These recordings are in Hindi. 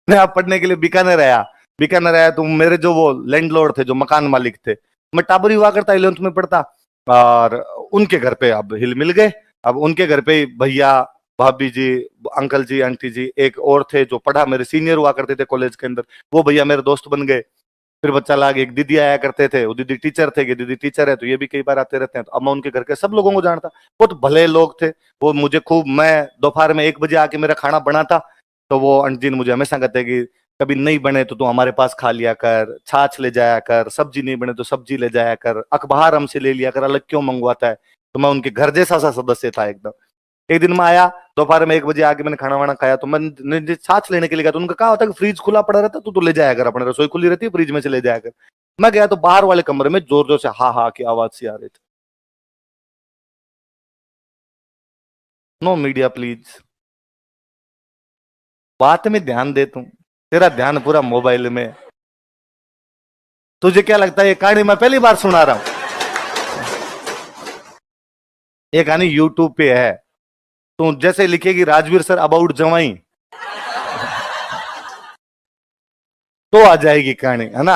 मैं आप पढ़ने के लिए बीकानेर आया तो मेरे जो वो लैंडलॉर्ड थे, जो मकान मालिक थे, मैं टाबरी हुआ करता, 11th में पढ़ता, और उनके घर पे अब हिल मिल गए। अब उनके घर पे भैया, भाभी जी, अंकल जी, आंटी जी, एक और थे जो पढ़ा मेरे सीनियर हुआ करते थे कॉलेज के अंदर, वो भैया मेरे दोस्त बन गए। फिर बच्चा लाग एक दीदी आया करते थे, वो दीदी टीचर थे, कि दीदी टीचर है तो ये भी कई बार आते रहते हैं। तो अब मैं उनके घर के सब लोगों को जानता, बहुत भले लोग थे वो। मुझे खूब, मैं दोपहर में 1 बजे आके मेरा खाना बनाता, तो वो आंटी जी ने मुझे हमेशा कहते कि कभी नहीं बने तो तू हमारे पास खा लिया कर, छाछ ले जाया कर, सब्जी नहीं बने तो सब्जी ले जाया कर, अखबार हमसे ले लिया कर, अलग क्यों मंगवाता है। तो मैं उनके घर जैसा सा सदस्य था एकदम। एक दिन मैं आया दोपहर में 1 बजे आके, मैंने खाना वाना खाया, तो मैंने छाछ लेने के लिए गया, तो उनका कहा होता है कि फ्रिज खुला पड़ा रहता, तो ले जाया कर, अपने रसोई खुली रहती है, फ्रिज में से ले जाया कर। मैं गया तो बाहर वाले कमरे में जोर जोर से हा हा की आवाज सी आ रही थी। नो मीडिया प्लीज, बात में ध्यान दे, तू तेरा ध्यान पूरा मोबाइल में। तुझे क्या लगता है ये कहानी मैं पहली बार सुना रहा हूं? ये कहानी यूट्यूब पे है, तो जैसे लिखेगी राजवीर सर अबाउट जवाई, तो आ जाएगी कहानी, है ना।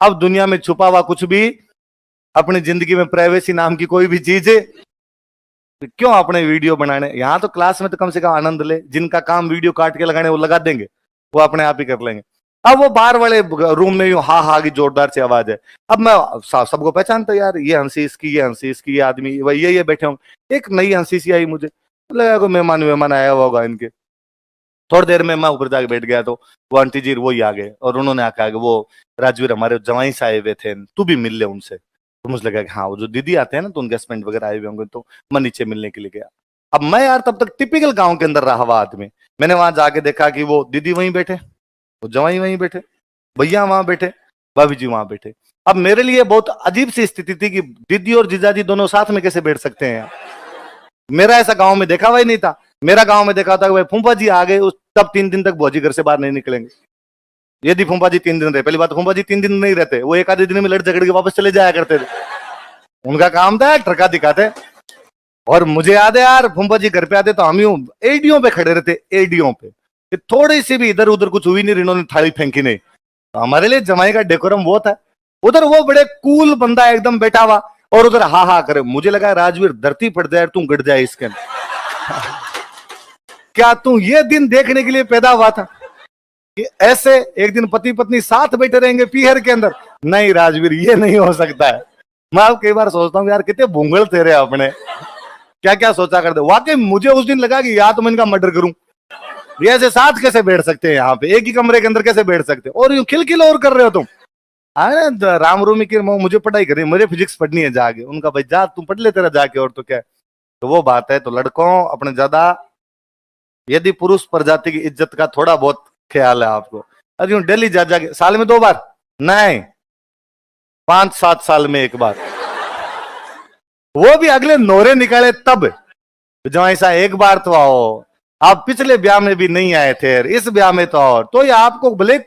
अब दुनिया में छुपा हुआ कुछ भी, अपनी जिंदगी में प्राइवेसी नाम की कोई भी चीज है, क्यों अपने वीडियो बनाने। यहां तो क्लास में तो कम से कम आनंद ले, जिनका काम वीडियो काट के लगाने वो लगा देंगे, वो अपने आप ही कर लेंगे। अब वो बाहर वाले रूम में यूं हा हा की जोरदार सी आवाज है। अब मैं सबको पहचानता, यार ये हंसी इसकी, ये हंसी इसकी, ये आदमी वही ये बैठे होंगे। एक नई हंसी सी आई मुझे, लगा कोई मेहमान वेहमान आया हुआ होगा इनके। थोड़ी देर में मैं ऊपर जाके बैठ गया, तो वो आंटी जी वो ही आ गए, और उन्होंने आके आगे, वो राजवीर हमारे जवाई से आए हुए थे, तू भी मिल ले उनसे। तो मुझे लगा कि हाँ, वो जो दीदी आते हैं ना, तो उनके हस्बैंड वगैरह आए हुए होंगे, तो मैं नीचे मिलने के लिए गया। अब मैं यार तब तक टिपिकल गांव के अंदर रहा हुआ आदमी, मैंने वहां जाके देखा कि वो दीदी वहीं बैठे, वो जवाई वहीं बैठे, भैया वहां बैठे, भाभी जी वहां बैठे। अब मेरे लिए बहुत अजीब सी स्थिति थी कि दीदी और जीजाजी दोनों साथ में कैसे बैठ सकते हैं। मेरा ऐसा गांव में देखा हुआ ही नहीं था। मेरा गांव में देखा था कि भाई फूफा जी आ गए, उस तब 3 दिन तक भौजी घर से बाहर नहीं निकलेंगे। यदि फूफा जी 3 दिन रहे, पहली बात तो फूफा जी 3 दिन नहीं रहते, वो एक आधे दिन में लड़ झगड़ के वापस चले जाया करते थे। उनका काम था ट्रका दिखाते। और मुझे याद है यार, फूफा जी घर पे आते तो हम यूं एडियो पे खड़े रहते, एडियो पे, कि थोड़ी सी भी इधर उधर कुछ हुई नहीं, इन्होंने थाली फेंकी नहीं। तो हमारे लिए जमाई का डेकोरम वो था। उधर वो बड़े कूल बंदा एकदम बैठा हुआ, और उधर हा हा करे। मुझे लगा राजवीर धरती फट जाए, तू गड़ जाए इसके अंदर। क्या तू ये दिन देखने के लिए पैदा हुआ था कि ऐसे एक दिन पति पत्नी साथ बैठे रहेंगे पीहर के अंदर? नहीं राजवीर, ये नहीं हो सकता है। मैं अब कई बार सोचता हूँ यार, कितने भूंगल थे रे अपने, क्या क्या सोचा करते। वाकई मुझे उस दिन लगा कि या तो मैं इनका मर्डर करूं, ये ऐसे साथ कैसे बैठ सकते हैं यहाँ पे, एक ही कमरे के अंदर कैसे बैठ सकते हैं, और यूं खिलखिल और कर रहे हो तुम। अरे राम रूमी की मुझे पढ़ाई करनी, मुझे फिजिक्स पढ़नी है जाके। उनका भाई जा तू पढ़ ले तेरा जाके, और तो क्या। तो वो बात है। तो लड़कों, अपने ज्यादा यदि पुरुष प्रजाति की इज्जत का थोड़ा बहुत ख्याल है आपको, अरे यूं डेली जा जाके, साल में 2 बार नहीं, 5-7 साल में 1 बार, वो भी अगले नोरे निकाले तब। जो ऐसा 1 बार तो आओ। आप पिछले ब्याह में भी नहीं आए थे, इस ब्याह में तो और, तो ये आपको भले